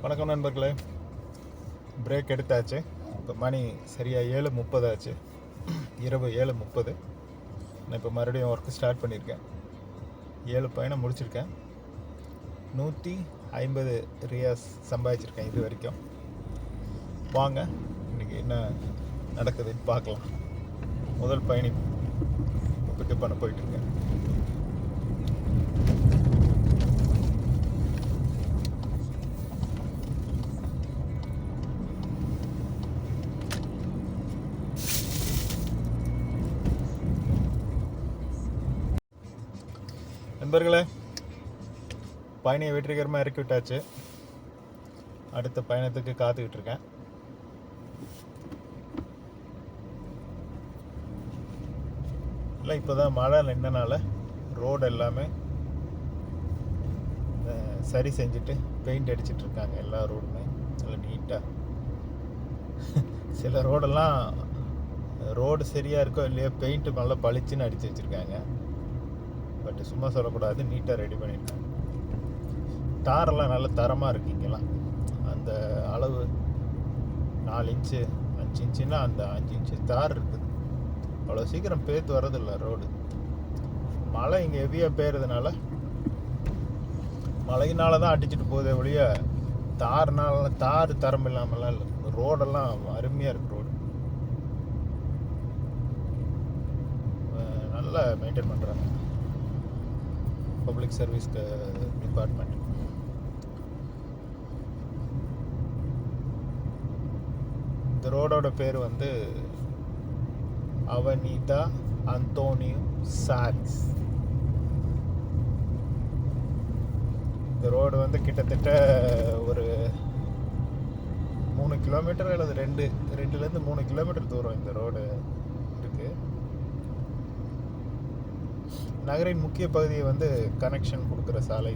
வணக்கம் நண்பர்களே. பிரேக் எடுத்தாச்சு. இப்போ மணி சரியாக 7:30 ஆச்சு. இரவு 7:30. நான் இப்போ மறுபடியும் ஒர்க்கு ஸ்டார்ட் பண்ணியிருக்கேன். 7 பயணம் முடிச்சிருக்கேன். 150 ரியாஸ் சம்பாதிச்சிருக்கேன் இது வரைக்கும். வாங்க இன்றைக்கி என்ன நடக்குதுன்னு பார்க்கலாம். முதல் பயணி பிக்கப் பண்ண போயிட்டுருக்கேன். நண்பர்களே, பயணியை வெற்றிகரமாக இறக்கி விட்டாச்சு. அடுத்த பயணத்துக்கு காத்துக்கிட்டு இருக்கேன். இல்லை, இப்போ தான் மழை நின்றனால ரோடு எல்லாமே சரி செஞ்சுட்டு பெயிண்ட் அடிச்சிட்ருக்காங்க. எல்லா ரோடுமே நல்லா நீட்டாக. சில ரோடெல்லாம் ரோடு சரியாக இருக்கோ இல்லையோ பெயிண்ட்டு நல்லா பளிச்சுன்னு அடித்து வச்சுருக்காங்க. பட் சும்மா சொல்லக்கூடாது, நீட்டாக ரெடி பண்ணியிருக்காங்க. தாரெல்லாம் நல்ல தரமாக இருக்குது. இங்கெல்லாம் அந்த அளவு 4 இன்ச்சு 5 இன்ச்சுன்னா அந்த 5 இன்ச்சு தார் இருக்குது. அவ்வளோ சீக்கிரம் பேத்து வரதில்லை ரோடு. மழை இங்கே ஹெவியாக பெய்யறதுனால மழையினால தான் அடிச்சுட்டு போதே ஒழிய தார் தரம் இல்லாமலாம் இல்லை. ரோடெல்லாம் அருமையாக இருக்குது. ரோடு நல்லா மெயின்டைன் பண்ணுறாங்க பப்ளிக் சர்வீஸ் டிபார்ட்மெண்ட். இந்த ரோடோட பேர் வந்து அவனிதா அந்தோனியோ சால்ஸ். இந்த ரோடு வந்து கிட்டத்தட்ட ஒரு 3 கிலோமீட்டர் அல்லது 2லேருந்து 3 கிலோமீட்டர் தூரம் இந்த ரோடு இருக்குது. நகரின் முக்கிய பகுதியை வந்து கனெக்ஷன் கொடுக்குற சாலை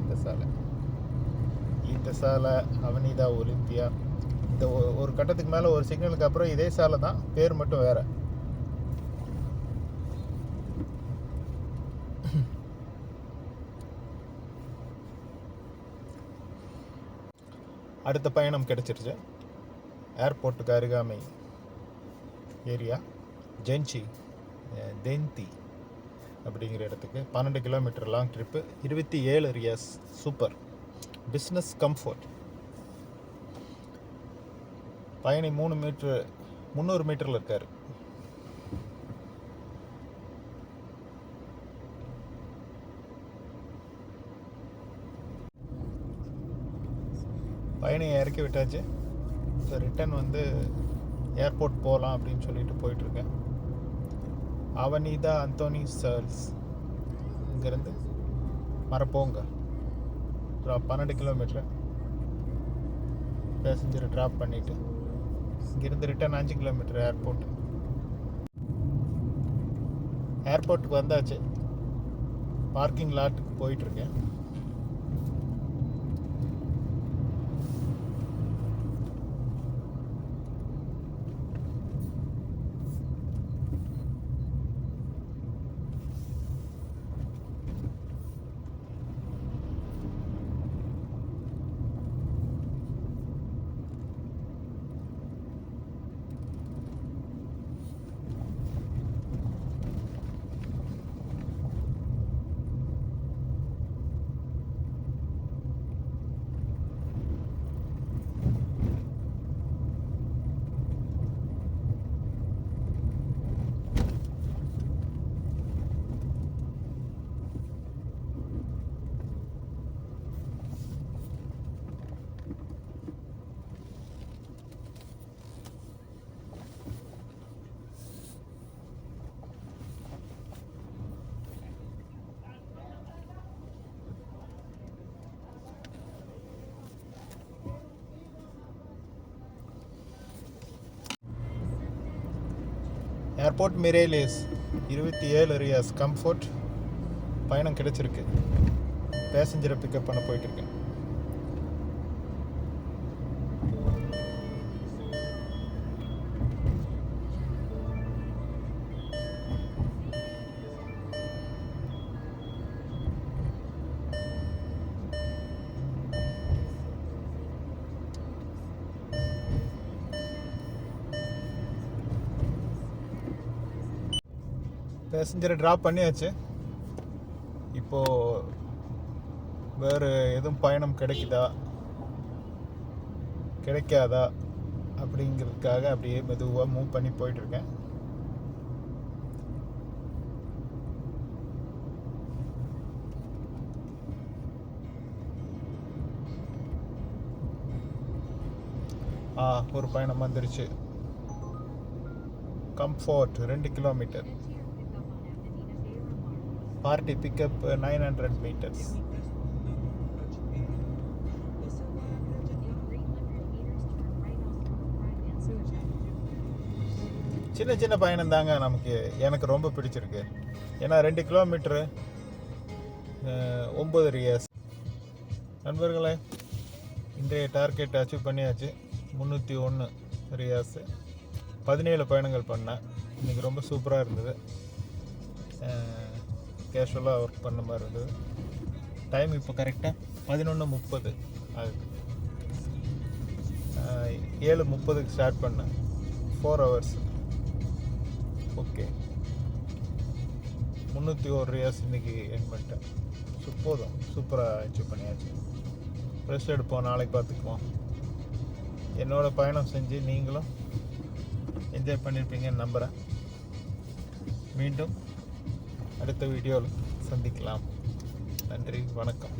இந்த சாலை அவனிதா ஒலிம்பியா. இந்த ஒரு கட்டத்துக்கு மேலே ஒரு சிக்னலுக்கு அப்புறம் இதே சாலை தான், பேர் மட்டும் வேற. அடுத்த பயணம் கிடைச்சிருச்சு. ஏர்போர்ட்டுக்கு அருகாமை ஏரியா தென்தி அப்படிங்கிற இடத்துக்கு 12 kilometre long trip, 27 riyals. Super business comfort. பயணி 300 மீட்டரில் இருக்கார். பயணியை இறக்கி விட்டாச்சு. ஸோ ரிட்டன் வந்து ஏர்போர்ட் போகலாம் அப்படின்னு சொல்லிட்டு போயிட்டுருக்கேன். அவனிதா அந்தோனி சால்ஸ் இங்கேருந்து மரப்போங்க 12 கிலோமீட்டர் பேசஞ்சரை ட்ராப் பண்ணிவிட்டு இங்கேருந்து ரிட்டன் 5 கிலோமீட்டர் ஏர்போர்ட்டுக்கு வந்தாச்சு. பார்க்கிங் லாட்டுக்கு போயிட்டுருக்கேன். ஏர்போர்ட் மிரேலேஸ் 27 ரியாஸ் கம்ஃபர்ட். பயணம் கிடைச்சிருக்கு. பேசஞ்சரை பிக்கப் பண்ண போயிட்டுருக்கேன். பேசஞ்சரை ட்ராப் பண்ணியாச்சு. இப்போது வேறு எதுவும் பயணம் கிடைக்காதா அப்படிங்கிறதுக்காக அப்படியே மெதுவாக மூவ் பண்ணி போயிட்டுருக்கேன். ஒரு பயணம் வந்துருச்சு. Comfort 2 kilometre. Party pickup 900 metres. சின்ன சின்ன பயணம் தாங்க எனக்கு ரொம்ப பிடிச்சிருக்கு. ஏன்னா 2 கிலோமீட்டரு 9 ரியாஸ். நண்பர்களே, இன்றைய டார்கெட் அச்சீவ் பண்ணியாச்சு. 301 ரியாஸு. 17 பயணங்கள் பண்ணேன். இன்றைக்கி ரொம்ப சூப்பராக இருந்தது. கேஷுவலாக ஒர்க் பண்ண மாதிரி இருந்தது. டைம் இப்போ கரெக்டாக 11:30 ஆகுது. 7:30க்கு ஸ்டார்ட் பண்ணேன். 4 ஹவர்ஸ். ஓகே, 301 ரியாஸ் இன்றைக்கி என் பண்ணிட்டேன். போதும், சூப்பராக அச்சீவ் பண்ணியாச்சு. ரெஸ்ட் எடுப்போம், நாளைக்கு பார்த்துக்குவோம். என்னோடய பயணம் செஞ்சு நீங்களும் என்ஜாய் பண்ணியிருப்பீங்கன்னு நம்புகிறேன். மீண்டும் அடுத்த வீடியோவில் சந்திக்கலாம். நன்றி, வணக்கம்.